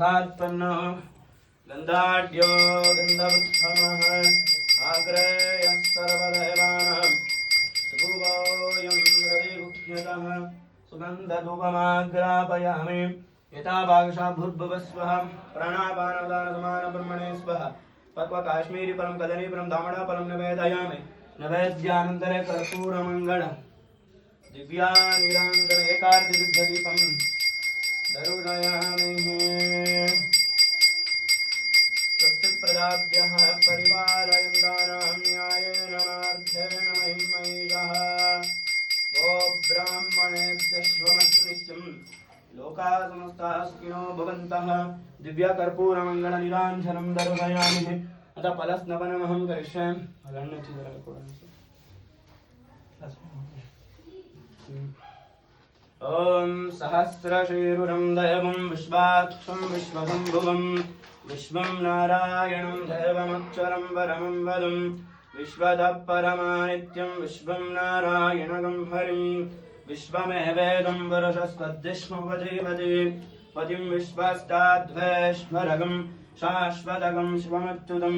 तथात्पन्नो गन्धाढ्यो गन्धवत्थमः आग्रेयः सर्वदेवानां धूपोऽयं हृदिगुह्यतः सुगन्धधूपमाग्रापयामि यथा भागशाभूर्भुवस्वः प्राणापानोदानसमानब्रह्मणे स्वः पक्वकाश्मीरी परं कदली परं दामड़ा परं निवेदयामि नैवेद्यानन्तरे कर्पूरमङ्गलम् दिव्यानिरान्तरे एकार्तिदीपं दरुणयामि स्वस्ति प्रजाभ्यः परिपालयन्तानां न्यायेन मार्गेण महिमैषः गो ब्राह्मणेभ्यः शुभमस्तु नित्यं लोकाः समस्ताः सुखिनो भवन्तः दिव्यकर्पूरमङ्गलनिराञ्जनं दर्शयामि अतः फलस्नपनमहं करिष्यामि ॐ सहस्रशीरुरं दैवं विश्वाक्षं विश्वसम्भुवं विश्वं नारायणं दैवमक्षरं परमं वदं विश्वतः परमानित्यं विश्वं नारायणगं हरिं विश्वमेवेदं वरसस्पतिष्मपतिपति पतिं विश्वस्ताद्वैश्वरगं शाश्वतगं शिवमच्युतं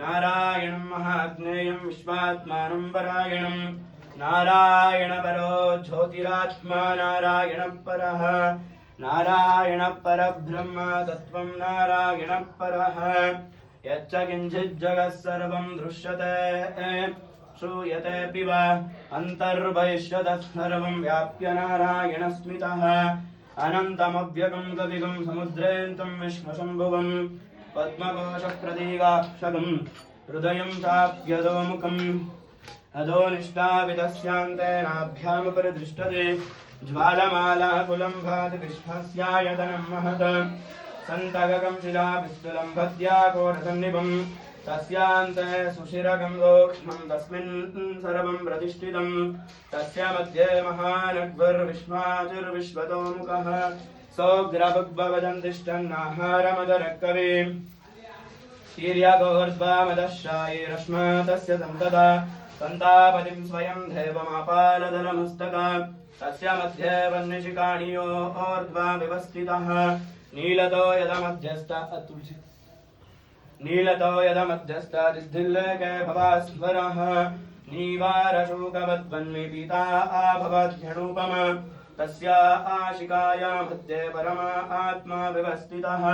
नारायणं महाज्ञेयं विश्वात्मानं परायणं नारायण परो ज्योतिरात्मा नारायण परः नारायण परब्रह्म तत्त्वं नारायण परः यच्च किञ्चित् जगत् सर्वं दृश्यते श्रूयतेऽपि वा अन्तर्बहिष्यतः सर्वं व्याप्य नारायण स्मितः अनन्तमव्यगं कविगं समुद्रेऽन्तं विश्वशम्भुवं पद्मकोशप्रतीकाक्षगं हृदयं चाप्यधोमुखम् अधो निष्ठाविदस्यान्तेनाभ्यामुपरिदृष्टते ज्वालमालाकुलं भाति विश्वस्यायतनं महत् सन्तगकं शिलापिस्तुलं भद्याकोटसन्निभं तस्यान्ते सुशिरगं गोक्ष्मं तस्मिन् सर्वं प्रतिष्ठितं तस्य मध्ये महानग्भर्विश्वाचिर्विश्वतोमुखः सोऽग्रभग्भवदन्तिष्ठन्नाहारमदरकवे शीर्यगोर्ध्वामदशायिरश्मा तस्य सन्तता सन्तापतिं स्वयं देवमापालधरमस्तका तस्य मध्ये वह्निशिखाणियो ऊर्ध्वा व्यवस्थितः नीलतो यदमध्यस्तादिद्धिल्लेके भवास्वरः नीवारशूकवद्वन्मिपीता भवद्यणूपम तस्य आशिकाया मध्ये परमा आत्मा व्यवस्थितः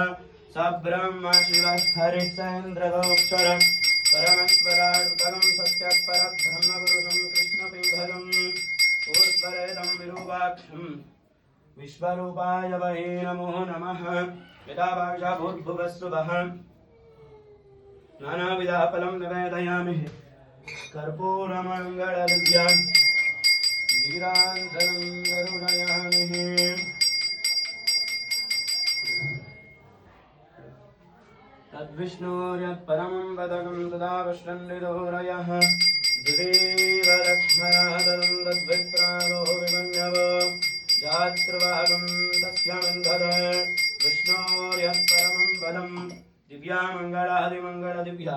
स ब्रह्म शिवः हरिश्चन्द्रगोक्षरम् परमेश्वरार्पणं सत्यपरब्रह्मपुरुषं कृष्णपिङ्गलं ऊर्ध्वरेदं विरूपाक्षं विश्वरूपाय वै नमो नमः यथा भाषा भूर्भुवस्सुवः नानाविधः फलं निवेदयामि कर्पूरमङ्गलदिव्यां नीराञ्जनं करुणयामि तद्विष्णोर्यत्परमं पदकं तदा पश्यन्निदोरयः दिवीवरक्ष्मरादलं तद्विप्रादो विमन्यवो यात्रुभागं तस्य मन्धद विष्णोर्यत्परमं पदं दिव्यामङ्गलादिमङ्गलदिव्या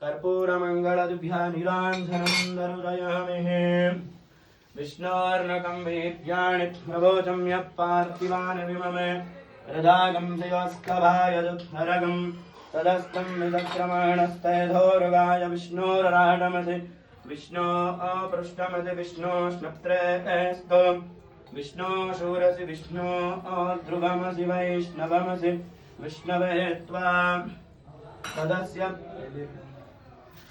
कर्पूरमङ्गलदिव्या नीराञ्जनं दर्शयामि विष्णोर्नकं वीर्याणि प्रवोचं यः पार्थिवानि विममे हृदागं शिवस्तभाय दुःखरगं तदस्तं विदक्रमणस्तैधोरुगाय विष्णोरराटमसि विष्णो अपृष्टमसि विष्णो स्नप्त्रेऽस्तु विष्णो शूरसि विष्णो ध्रुवमसि वैष्णवमसि विष्णवे त्वा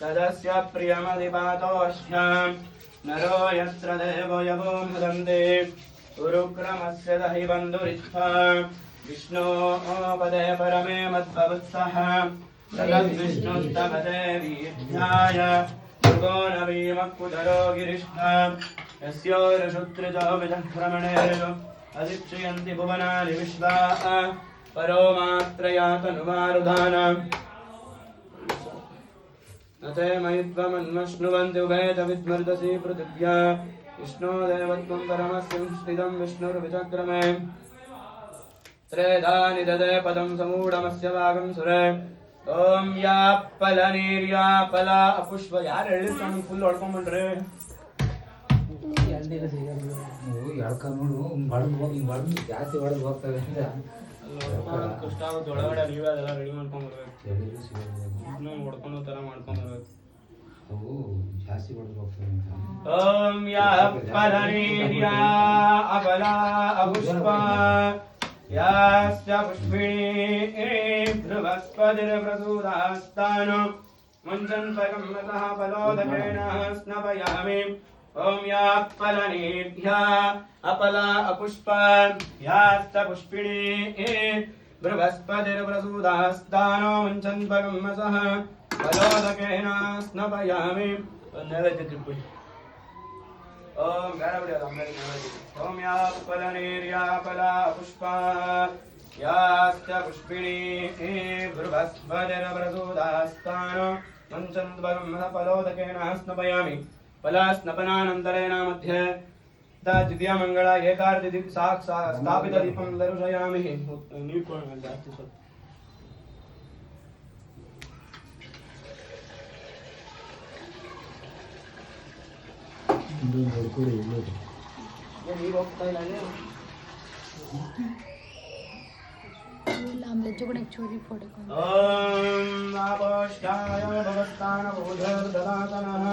तदस्य प्रियमधिपातोऽश्यां नरो यत्र देवो यवो मुदन्ते उरुक्रमस्य दहि बन्धुरित्वा विष्णो पदे परमे मद्भवत्सः तदद्विष्णुस्तपदे वीर्याय मृगो न भीमः कुदरो गिरिष्ठा यस्योरुषुत्रिजो विचक्रमणेषु अधिक्षयन्ति भुवनानि विश्वा परो मात्रया तनुमारुधानाम् न ते मयि त्वमन्वश्नुवन्ति उभयतविद्मर्दसि पृथिव्या विष्णो देवत्वं परमस्य स्थितं विष्णुर्विचक्रमे त्रेधा निददे पदं समूढमस्य भागं सुरे ओम या पल नीर्या पला अपुष्प यार ಹೇಳಿರ್ತಾನೆ ಫುಲ್ ಹೊಡ್ಕೊಂಡ್ಬಿಟ್ರೆ ಎರಡಿಲ್ಲ ಸಿಗಲ್ಲ ಓ ಯಾಕ ನೋಡು ಬಡದು ಹೋಗಿ ಬಡದು ಜಾಸ್ತಿ ಬಡದು ಹೋಗ್ತವೆ ಅಂತ ಕಷ್ಟ ಆಗುತ್ತೆ ಒಳಗಡೆ ನೀವೇ ಅದೆಲ್ಲ ರೆಡಿ ಮಾಡ್ಕೊಂಡ್ಬರ್ಬೇಕು. ಇನ್ನೂ ಹೊಡ್ಕೊಂಡು ಥರ ಮಾಡ್ಕೊಂಡ್ಬರ್ಬೇಕು. ಓಂ ಯಾ ಫಲನೇರ್ಯಾ ಅಬಲಾ ಅಪುಷ್ಪ ಯಾಶ್ಚ ಪುಷ್ಪಿಣೀ ಧ್ರುವಸ್ಪತಿರ್ಪ್ರಸೂದಾಸ್ತಾನು ಮಂಚನ್ಪಕಂಸಃ ಫಲೋದಕೇನ ಸ್ನಪಯಾಮಿ. ಓಂ ಯಾ ಫಲನೇರ್ಯಾ ಅಪಲಾ ಅಪುಷ್ಪ ಯಾಶ್ಚ ಪುಷ್ಪಿಣೀ ಬೃಹಸ್ಪತಿರ್ಪ್ರಸೂದಾಸ್ತಾನೋ ಮಂಚನ್ಪಕಂಸಃ ಫಲೋದಕೇನ ಸ್ನಪಯಾಮಿ. ನೈವೇದ್ಯ ತಿಳ್ಕೊಳ್ಳಿ. ಓಂ ಬೇಡ ಬಿಡಿ ಅದು ಆಮೇಲೆ ನೈವೇದ್ಯ. ಓಂ ಯಾ ಫಲನೇರ್ಯಾ ಫಲಾ ಪುಷ್ಪ ಯಾಶ್ಚ ಪುಷ್ಪಿಣೀ ಬೃಹಸ್ಪತಿರ್ಪ್ರಸೂದಾಸ್ತಾನೋ ಮಂಚನ್ಪಕಂಸಃ ಫಲೋದಕೇನ ಸ್ನಪಯಾಮಿ. ಫಲಸ್ನಪನಾನಂತರೇಣ ಮಧ್ಯೆ ದ್ವಿತೀಯ ಮಂಗಳ ಏಕಾರ್ತಿ ಸ್ಥಾಪಿತ ದೀಪಂ ದರ್ಶಯಾಮಿ. ನೀರು ಕೊಡೋಣ ಜಾಸ್ತಿ ಸ್ವಲ್ಪ. ನೀರು ಹೋಗ್ತಾ ಇಲ್ಲ ಓಂ ಆಪೋಷ್ಟಾಯ ಭಗವತ್ತಾನ ಬೋಧರ್ದದಾತನಃ